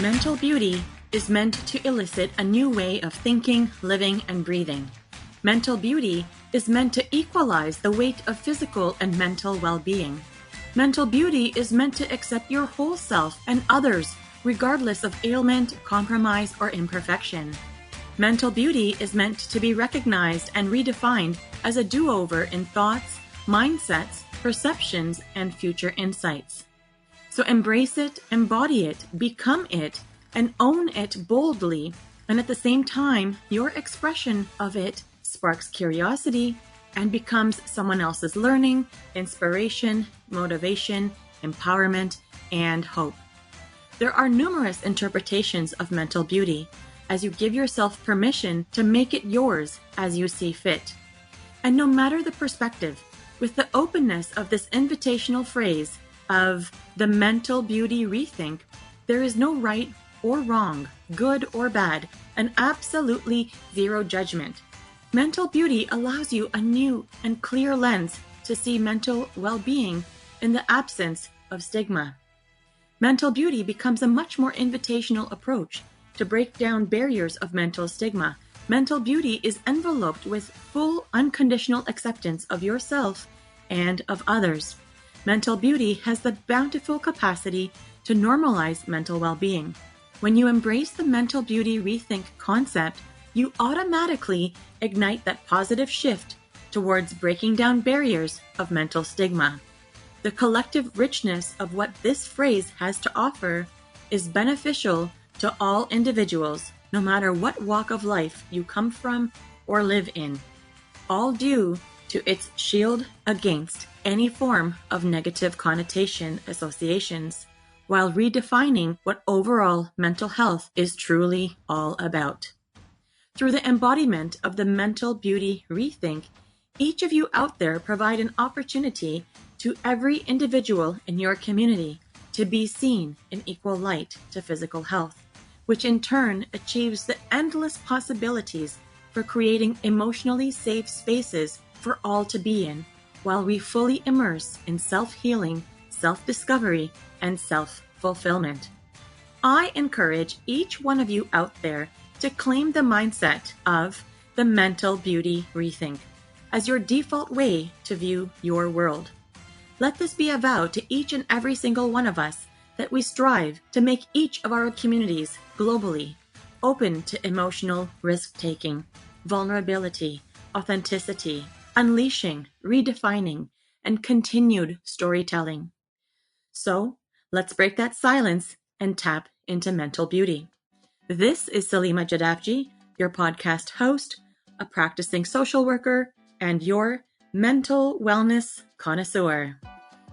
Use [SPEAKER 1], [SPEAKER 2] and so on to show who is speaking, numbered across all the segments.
[SPEAKER 1] Mental beauty is meant to elicit a new way of thinking, living, and breathing. Mental beauty is meant to equalize the weight of physical and mental well-being. Mental beauty is meant to accept your whole self and others, regardless of ailment, compromise, or imperfection. Mental beauty is meant to be recognized and redefined as a do-over in thoughts, mindsets, perceptions, and future insights. So embrace it, embody it, become it, and own it boldly. And at the same time, your expression of it sparks curiosity and becomes someone else's learning, inspiration, motivation, empowerment, and hope. There are numerous interpretations of mental beauty as you give yourself permission to make it yours as you see fit. And no matter the perspective, with the openness of this invitational phrase of the Mental Beauty Rethink, there is no right or wrong, good or bad, and absolutely zero judgment. Mental beauty allows you a new and clear lens to see mental well-being in the absence of stigma. Mental beauty becomes a much more invitational approach to break down barriers of mental stigma. Mental beauty is enveloped with full unconditional acceptance of yourself and of others. Mental beauty has the bountiful capacity to normalize mental well-being. When you embrace the Mental Beauty Rethink concept, you automatically ignite that positive shift towards breaking down barriers of mental stigma. The collective richness of what this phrase has to offer is beneficial to all individuals, no matter what walk of life you come from or live in, all due to its shield against any form of negative connotation associations, while redefining what overall mental health is truly all about. Through the embodiment of the Mental Beauty Rethink, each of you out there provide an opportunity to every individual in your community to be seen in equal light to physical health, which in turn achieves the endless possibilities for creating emotionally safe spaces for all to be in, while we fully immerse in self-healing, self-discovery, and self-fulfillment. I encourage each one of you out there to claim the mindset of the Mental Beauty Rethink as your default way to view your world. Let this be a vow to each and every single one of us that we strive to make each of our communities globally open to emotional risk-taking, vulnerability, authenticity, unleashing, redefining, and continued storytelling. So, let's break that silence and tap into mental beauty. This is Salima Jadafji, your podcast host, a practicing social worker, and your mental wellness connoisseur.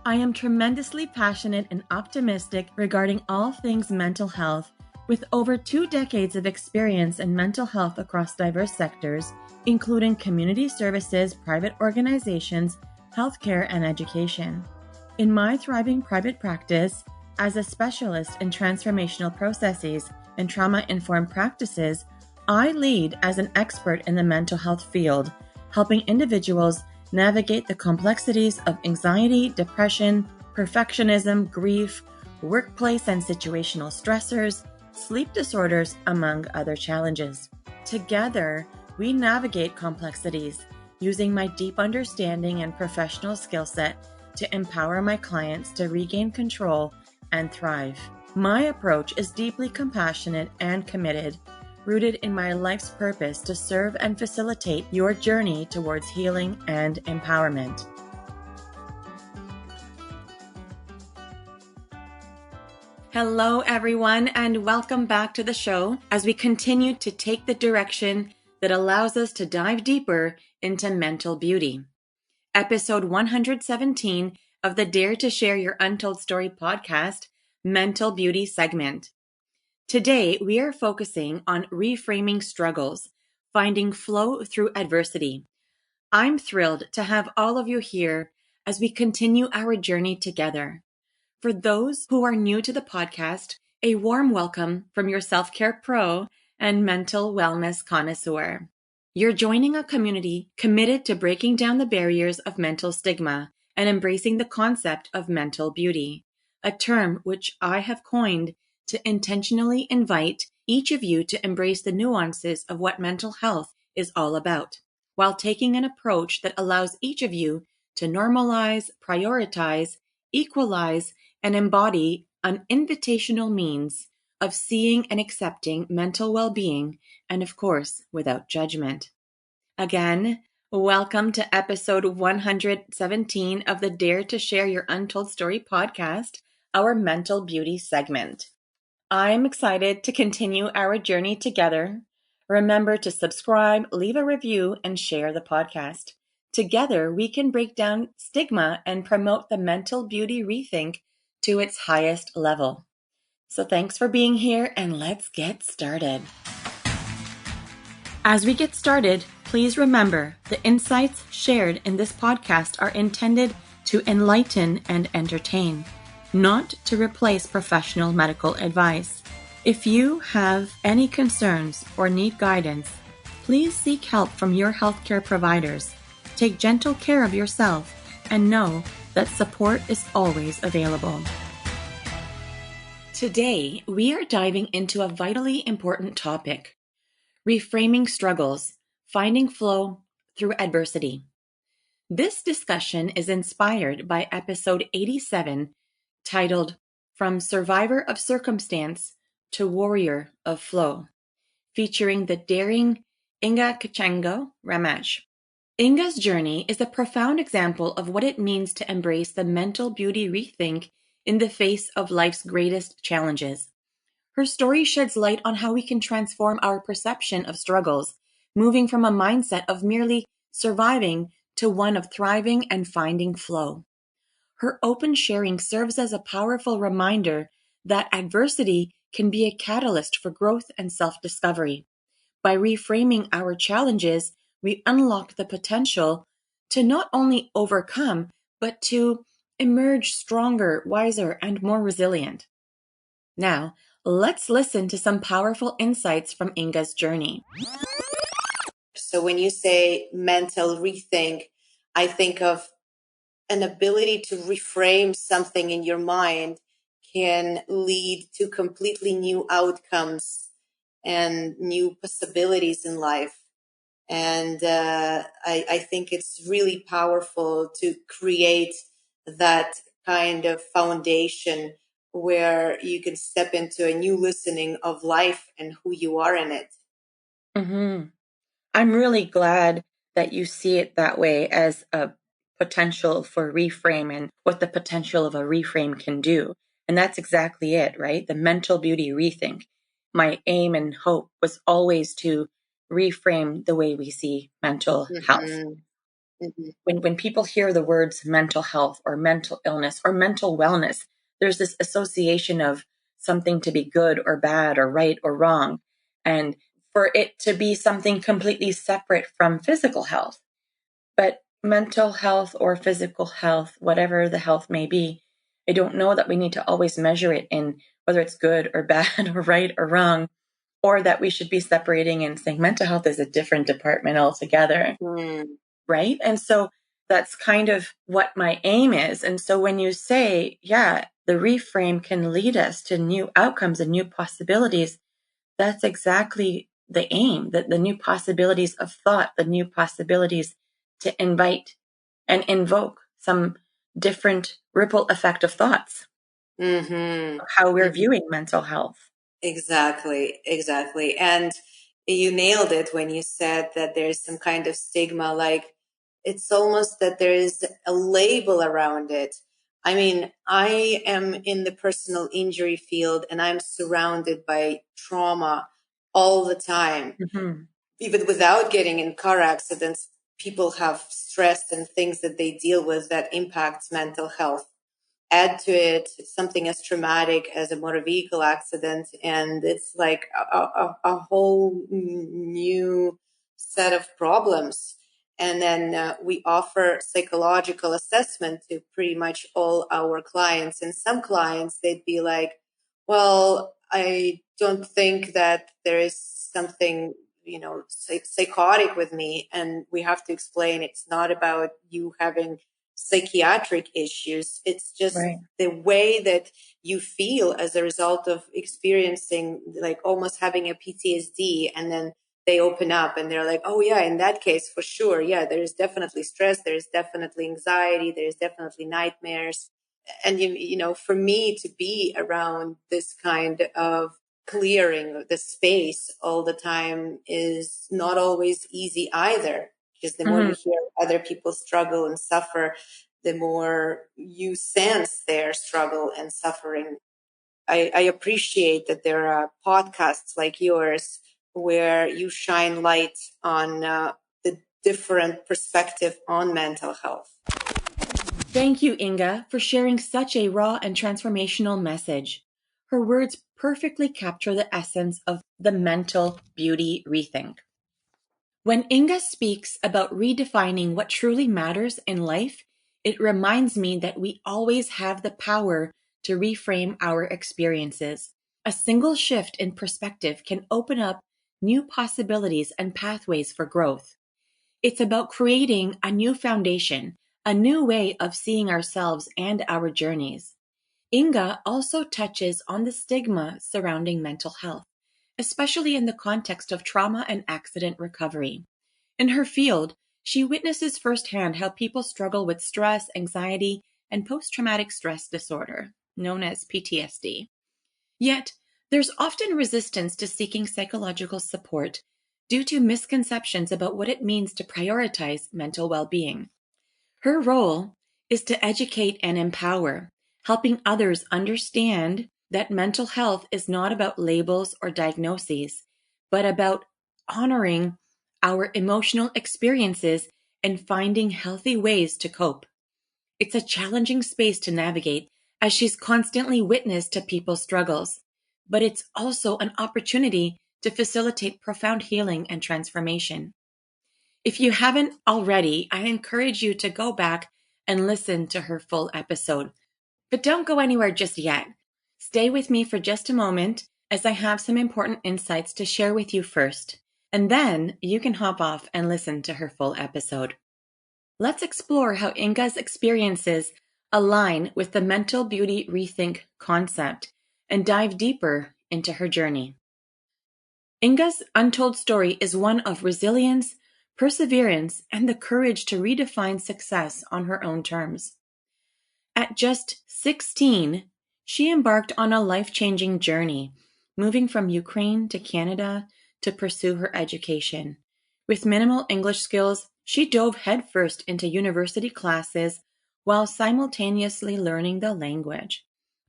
[SPEAKER 1] I am tremendously passionate and optimistic regarding all things mental health, with over 2 decades of experience in mental health across diverse sectors, including community services, private organizations, healthcare, and education. In my thriving private practice, as a specialist in transformational processes and trauma-informed practices, I lead as an expert in the mental health field, helping individuals navigate the complexities of anxiety, depression, perfectionism, grief, workplace and situational stressors, sleep disorders, among other challenges. Together, we navigate complexities using my deep understanding and professional skill set to empower my clients to regain control and thrive. My approach is deeply compassionate and committed, rooted in my life's purpose to serve and facilitate your journey towards healing and empowerment. Hello, everyone, and welcome back to the show as we continue to take the direction that allows us to dive deeper into mental beauty. Episode 117 of the Dare to Share Your Untold Story podcast, Mental Beauty segment. Today, we are focusing on reframing struggles, finding flow through adversity. I'm thrilled to have all of you here as we continue our journey together. For those who are new to the podcast, a warm welcome from your self-care pro and mental wellness connoisseur. You're joining a community committed to breaking down the barriers of mental stigma and embracing the concept of mental beauty, a term which I have coined to intentionally invite each of you to embrace the nuances of what mental health is all about, while taking an approach that allows each of you to normalize, prioritize, equalize, and embody an invitational means of seeing and accepting mental well-being, and of course, without judgment. Again, welcome to episode 117 of the Dare to Share Your Untold Story podcast, our mental beauty segment. I'm excited to continue our journey together. Remember to subscribe, leave a review, and share the podcast. Together, we can break down stigma and promote the mental beauty rethink to its highest level. So thanks for being here, and let's get started. As we get started, please remember the insights shared in this podcast are intended to enlighten and entertain, not to replace professional medical advice. If you have any concerns or need guidance, please seek help from your healthcare providers. Take gentle care of yourself and know that support is always available. Today, we are diving into a vitally important topic: Reframing Struggles, Finding Flow Through Adversity. This discussion is inspired by episode 87, titled From Survivor of Circumstance to Warrior of Flow, featuring the daring Inga Tkachenko Ramage. Inga's journey is a profound example of what it means to embrace the mental beauty rethink in the face of life's greatest challenges. Her story sheds light on how we can transform our perception of struggles, moving from a mindset of merely surviving to one of thriving and finding flow. Her open sharing serves as a powerful reminder that adversity can be a catalyst for growth and self-discovery. By reframing our challenges, we unlock the potential to not only overcome, but to emerge stronger, wiser, and more resilient. Now, let's listen to some powerful insights from Inga's journey.
[SPEAKER 2] So when you say mental rethink, I think of an ability to reframe something in your mind can lead to completely new outcomes and new possibilities in life. And I think it's really powerful to create that kind of foundation where you can step into a new listening of life and who you are in it.
[SPEAKER 1] Mm-hmm. I'm really glad that you see it that way, as a potential for reframe and what the potential of a reframe can do. And that's exactly it, right? The mental beauty rethink. My aim and hope was always to reframe the way we see mental health. When people hear the words mental health or mental illness or mental wellness, there's this association of something to be good or bad or right or wrong, and for it to be something completely separate from physical health. But mental health or physical health, whatever the health may be, I don't know that we need to always measure it in whether it's good or bad or right or wrong, or that we should be separating and saying mental health is a different department altogether. Right? And so that's kind of what my aim is. And so when you say, yeah, the reframe can lead us to new outcomes and new possibilities, that's exactly the aim, that the new possibilities of thought, the new possibilities to invite and invoke some different ripple effect of thoughts, of how we're viewing mental health.
[SPEAKER 2] Exactly. And you nailed it when you said that there's some kind of stigma, like it's almost that there is a label around it. I mean, I am in the personal injury field and I'm surrounded by trauma all the time. Even without getting in car accidents, people have stress and things that they deal with that impacts mental health. Add to it something as traumatic as a motor vehicle accident, and it's like a whole new set of problems. And then we offer psychological assessment to pretty much all our clients. And some clients, they'd be like, well, I don't think that there is something, psychotic with me. And we have to explain it's not about you having psychiatric issues. It's just
[SPEAKER 1] Right.
[SPEAKER 2] the way that you feel as a result of experiencing, like almost having a PTSD, and then they open up and they're like, oh yeah, in that case, for sure. Yeah, there's definitely stress. There's definitely anxiety. There's definitely nightmares. And, for me to be around this kind of clearing the space all the time is not always easy either, because the more you hear other people struggle and suffer, the more you sense their struggle and suffering. I appreciate that there are podcasts like yours where you shine light on the different perspective on mental health.
[SPEAKER 1] Thank you, Inga, for sharing such a raw and transformational message. Her words perfectly capture the essence of the Mental Beauty Rethink. When Inga speaks about redefining what truly matters in life, it reminds me that we always have the power to reframe our experiences. A single shift in perspective can open up new possibilities and pathways for growth. It's about creating a new foundation, a new way of seeing ourselves and our journeys. Inga also touches on the stigma surrounding mental health, especially in the context of trauma and accident recovery. In her field, she witnesses firsthand how people struggle with stress, anxiety, and post-traumatic stress disorder, known as PTSD. Yet, there's often resistance to seeking psychological support due to misconceptions about what it means to prioritize mental well-being. Her role is to educate and empower, helping others understand that mental health is not about labels or diagnoses, but about honoring our emotional experiences and finding healthy ways to cope. It's a challenging space to navigate as she's constantly witness to people's struggles, but it's also an opportunity to facilitate profound healing and transformation. If you haven't already, I encourage you to go back and listen to her full episode. But don't go anywhere just yet. Stay with me for just a moment as I have some important insights to share with you first, and then you can hop off and listen to her full episode. Let's explore how Inga's experiences align with the Mental Beauty Rethink concept and dive deeper into her journey. Inga's untold story is one of resilience, perseverance, and the courage to redefine success on her own terms. At just 16, she embarked on a life-changing journey, moving from Ukraine to Canada to pursue her education. With minimal English skills, she dove headfirst into university classes while simultaneously learning the language.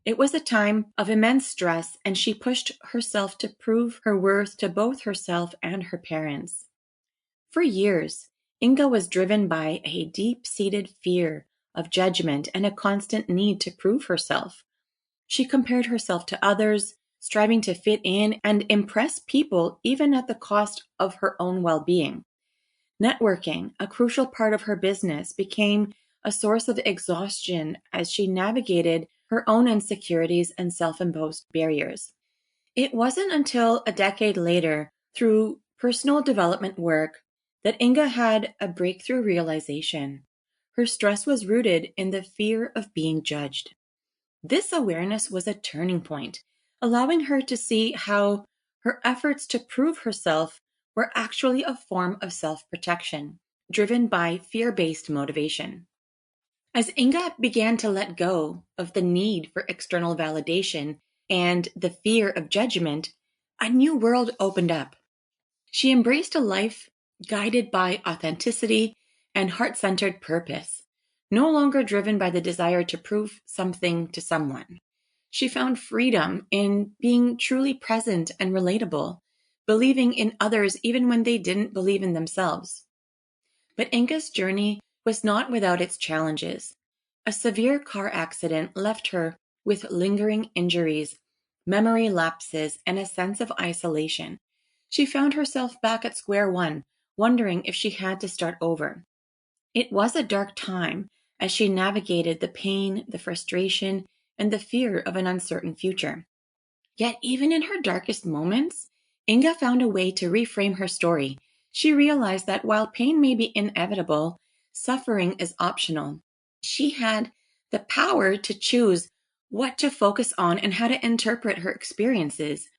[SPEAKER 1] It was a time of immense stress, and she pushed herself to prove her worth to both herself and her parents. For years, Inga was driven by a deep-seated fear of judgment and a constant need to prove herself. She compared herself to others, striving to fit in and impress people even at the cost of her own well-being. Networking, a crucial part of her business, became a source of exhaustion as she navigated her own insecurities and self-imposed barriers. It wasn't until a decade later, through personal development work, that Inga had a breakthrough realization. Her stress was rooted in the fear of being judged. This awareness was a turning point, allowing her to see how her efforts to prove herself were actually a form of self-protection, driven by fear-based motivation. As Inga began to let go of the need for external validation and the fear of judgment, a new world opened up. She embraced a life guided by authenticity and heart-centered purpose, no longer driven by the desire to prove something to someone. She found freedom in being truly present and relatable, believing in others even when they didn't believe in themselves. But Inga's journey was not without its challenges. A severe car accident left her with lingering injuries, memory lapses, and a sense of isolation. She found herself back at square one, wondering if she had to start over. It was a dark time as she navigated the pain, the frustration, and the fear of an uncertain future. Yet even in her darkest moments, Inga found a way to reframe her story. She realized that while pain may be inevitable, suffering is optional. She had the power to choose what to focus on and how to interpret her experiences.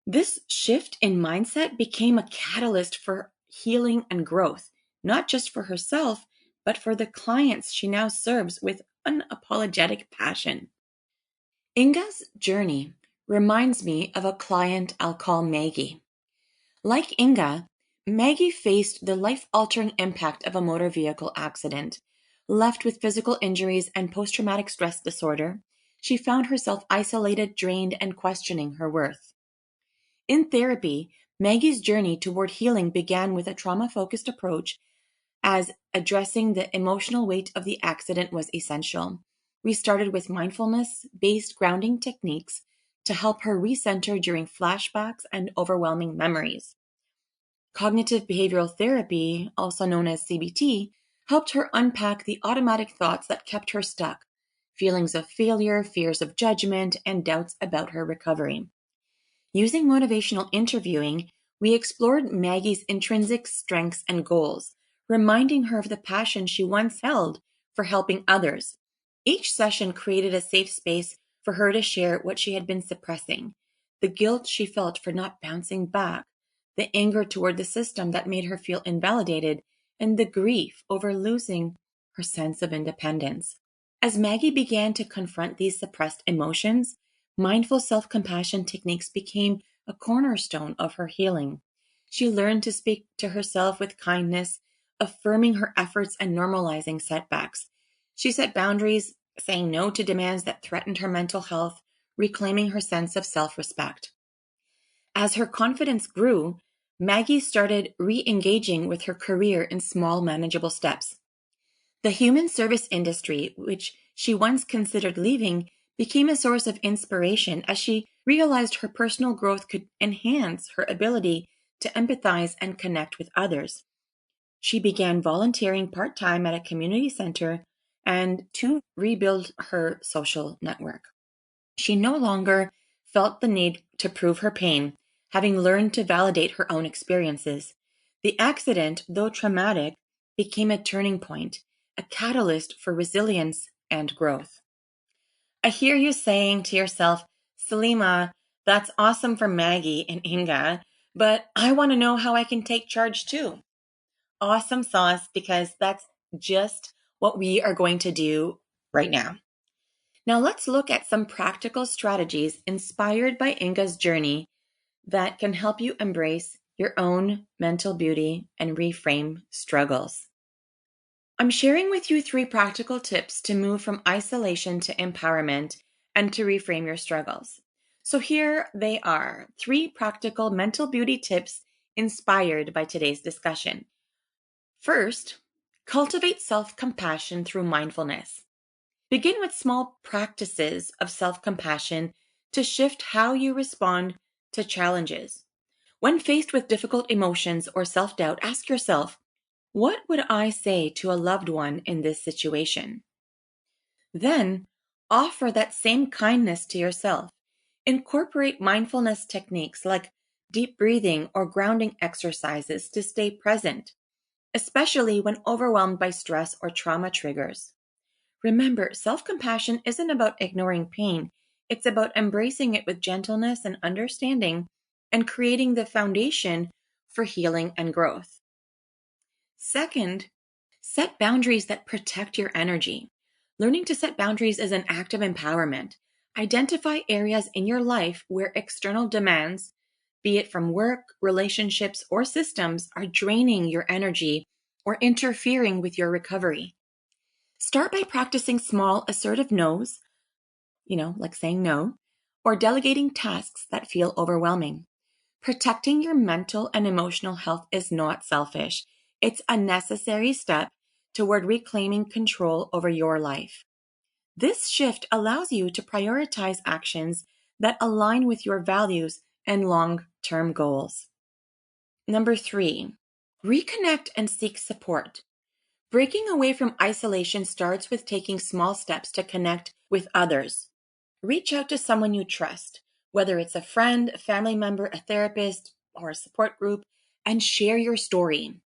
[SPEAKER 1] This shift in mindset became a catalyst for healing and growth, not just for herself, but for the clients she now serves with unapologetic passion. Inga's journey reminds me of a client I'll call Maggie. Like Inga, Maggie faced the life-altering impact of a motor vehicle accident. Left with physical injuries and post-traumatic stress disorder, she found herself isolated, drained, and questioning her worth. In therapy, Maggie's journey toward healing began with a trauma-focused approach, as addressing the emotional weight of the accident was essential. We started with mindfulness-based grounding techniques to help her recenter during flashbacks and overwhelming memories. Cognitive behavioral therapy, also known as CBT, helped her unpack the automatic thoughts that kept her stuck, feelings of failure, fears of judgment, and doubts about her recovery. Using motivational interviewing, we explored Maggie's intrinsic strengths and goals, reminding her of the passion she once held for helping others. Each session created a safe space for her to share what she had been suppressing, the guilt she felt for not bouncing back, the anger toward the system that made her feel invalidated, and the grief over losing her sense of independence. As Maggie began to confront these suppressed emotions, mindful self-compassion techniques became a cornerstone of her healing. She learned to speak to herself with kindness, affirming her efforts and normalizing setbacks. She set boundaries, saying no to demands that threatened her mental health, reclaiming her sense of self-respect. As her confidence grew, Maggie started re-engaging with her career in small, manageable steps. The human service industry, which she once considered leaving, became a source of inspiration as she realized her personal growth could enhance her ability to empathize and connect with others. She began volunteering part-time at a community center and to rebuild her social network. She no longer felt the need to prove her pain, having learned to validate her own experiences. The accident, though traumatic, became a turning point, a catalyst for resilience and growth. I hear you saying to yourself, Salima, that's awesome for Maggie and Inga, but I want to know how I can take charge too. Awesome sauce, because that's just what we are going to do right now. Now let's look at some practical strategies inspired by Inga's journey that can help you embrace your own mental beauty and reframe struggles. I'm sharing with you 3 practical tips to move from isolation to empowerment and to reframe your struggles. So here they are, 3 practical mental beauty tips inspired by today's discussion. First, cultivate self-compassion through mindfulness. Begin with small practices of self-compassion to shift how you respond to challenges. When faced with difficult emotions or self-doubt, ask yourself, what would I say to a loved one in this situation? Then, offer that same kindness to yourself. Incorporate mindfulness techniques like deep breathing or grounding exercises to stay present, especially when overwhelmed by stress or trauma triggers. Remember, self-compassion isn't about ignoring pain. It's about embracing it with gentleness and understanding and creating the foundation for healing and growth. Second, set boundaries that protect your energy. Learning to set boundaries is an act of empowerment. Identify areas in your life where external demands, be it from work, relationships, or systems, are draining your energy or interfering with your recovery. Start by practicing small, assertive no's, like saying no, or delegating tasks that feel overwhelming. Protecting your mental and emotional health is not selfish. It's a necessary step toward reclaiming control over your life. This shift allows you to prioritize actions that align with your values and long-term goals. Number 3, reconnect and seek support. Breaking away from isolation starts with taking small steps to connect with others. Reach out to someone you trust, whether it's a friend, a family member, a therapist, or a support group, and share your story.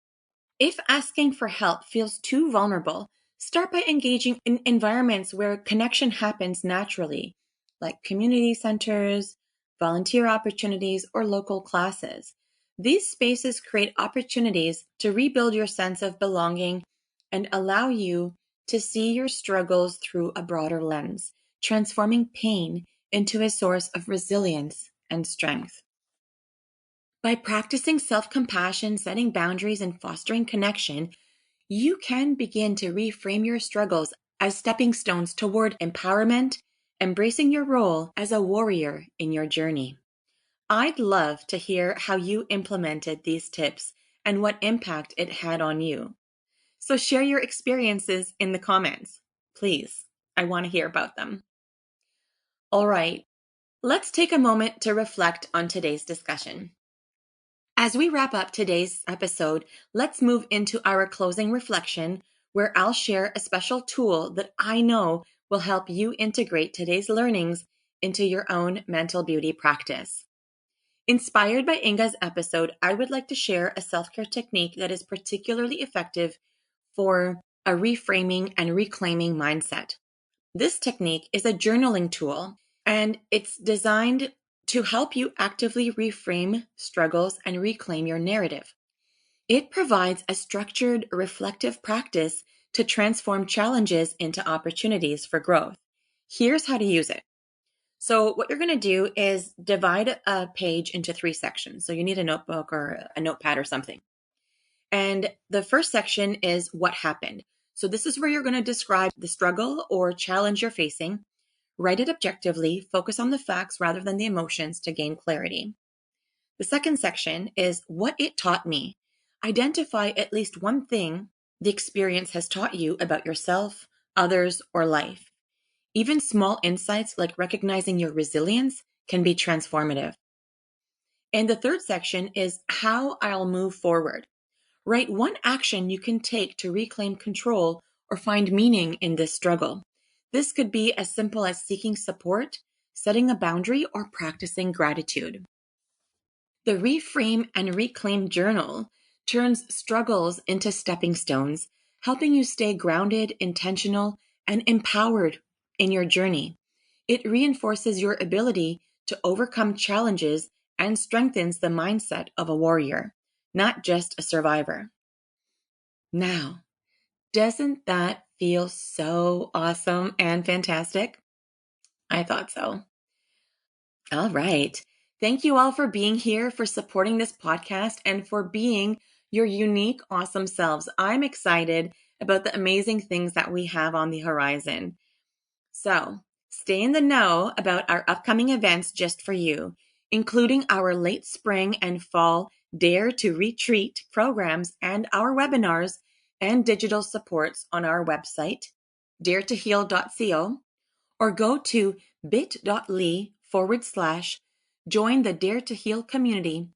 [SPEAKER 1] If asking for help feels too vulnerable, Start by engaging in environments where connection happens naturally, like community centers, volunteer opportunities, or local classes. These spaces create opportunities to rebuild your sense of belonging and allow you to see your struggles through a broader lens, transforming pain into a source of resilience and strength. By practicing self-compassion, setting boundaries, and fostering connection, you can begin to reframe your struggles as stepping stones toward empowerment, embracing your role as a warrior in your journey. I'd love to hear how you implemented these tips and what impact it had on you. So share your experiences in the comments. Please, I want to hear about them. All right, let's take a moment to reflect on today's discussion. As we wrap up today's episode, let's move into our closing reflection, where I'll share a special tool that I know will help you integrate today's learnings into your own mental beauty practice. Inspired by Inga's episode, I would like to share a self-care technique that is particularly effective for a reframing and reclaiming mindset. This technique is a journaling tool, and it's designed to help you actively reframe struggles and reclaim your narrative. It provides a structured, reflective practice to transform challenges into opportunities for growth. Here's how to use it. So what you're going to do is divide a page into 3 sections. So you need a notebook or a notepad or something. And the first section is what happened. So this is where you're going to describe the struggle or challenge you're facing. Write it objectively, focus on the facts rather than the emotions to gain clarity. The second section is what it taught me. Identify at least one thing the experience has taught you about yourself, others, or life. Even small insights like recognizing your resilience can be transformative. And the third section is how I'll move forward. Write one action you can take to reclaim control or find meaning in this struggle. This could be as simple as seeking support, setting a boundary, or practicing gratitude. The Reframe and Reclaim journal turns struggles into stepping stones, helping you stay grounded, intentional, and empowered in your journey. It reinforces your ability to overcome challenges and strengthens the mindset of a warrior, not just a survivor. Now, doesn't that feel so awesome and fantastic? I thought so. All right. Thank you all for being here, for supporting this podcast, and for being your unique, awesome selves. I'm excited about the amazing things that we have on the horizon. So, stay in the know about our upcoming events just for you, including our late spring and fall Dare to Retreat programs and our webinars and digital supports on our website, daretoheal.co, or go to bit.ly/join the Dare to Heal community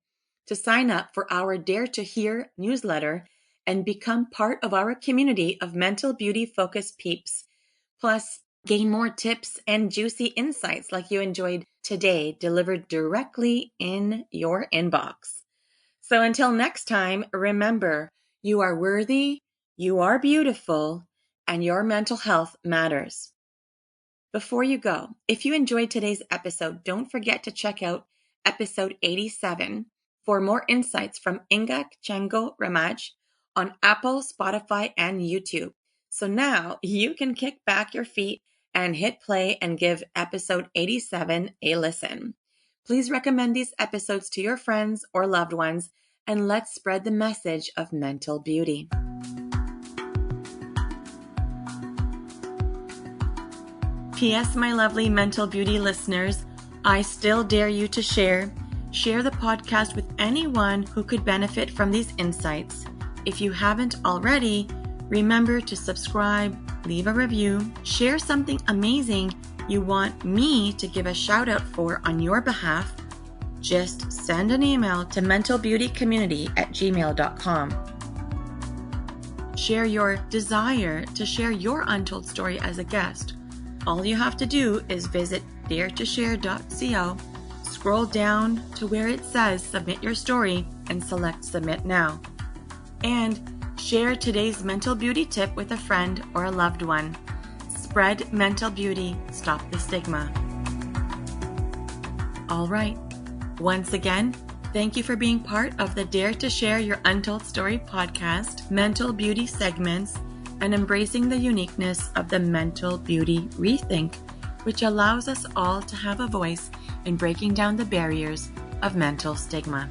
[SPEAKER 1] to sign up for our Dare to Hear newsletter and become part of our community of mental beauty focused peeps. Plus, gain more tips and juicy insights like you enjoyed today, delivered directly in your inbox. So until next time, remember, you are worthy, you are beautiful, and your mental health matters. Before you go, if you enjoyed today's episode, don't forget to check out episode 87 for more insights from Inga Tkachenko Ramage on Apple, Spotify, and YouTube. So now you can kick back your feet and hit play and give episode 87 a listen. Please recommend these episodes to your friends or loved ones, and let's spread the message of mental beauty. P.S. My lovely mental beauty listeners, I still dare you to share the podcast with anyone who could benefit from these insights. If you haven't already, remember to subscribe, leave a review, share something amazing you want me to give a shout out for on your behalf. Just send an email to mentalbeautycommunity@gmail.com. Share your desire to share your untold story as a guest. All you have to do is visit daretoshare.co, scroll down to where it says submit your story, and select submit now. And Share today's mental beauty tip with a friend or a loved one. Spread mental beauty, stop the stigma. All right. Once again, thank you for being part of the Dare to Share Your Untold Story podcast, mental beauty segments, and embracing the uniqueness of the Mental Beauty Rethink, which allows us all to have a voice in breaking down the barriers of mental stigma.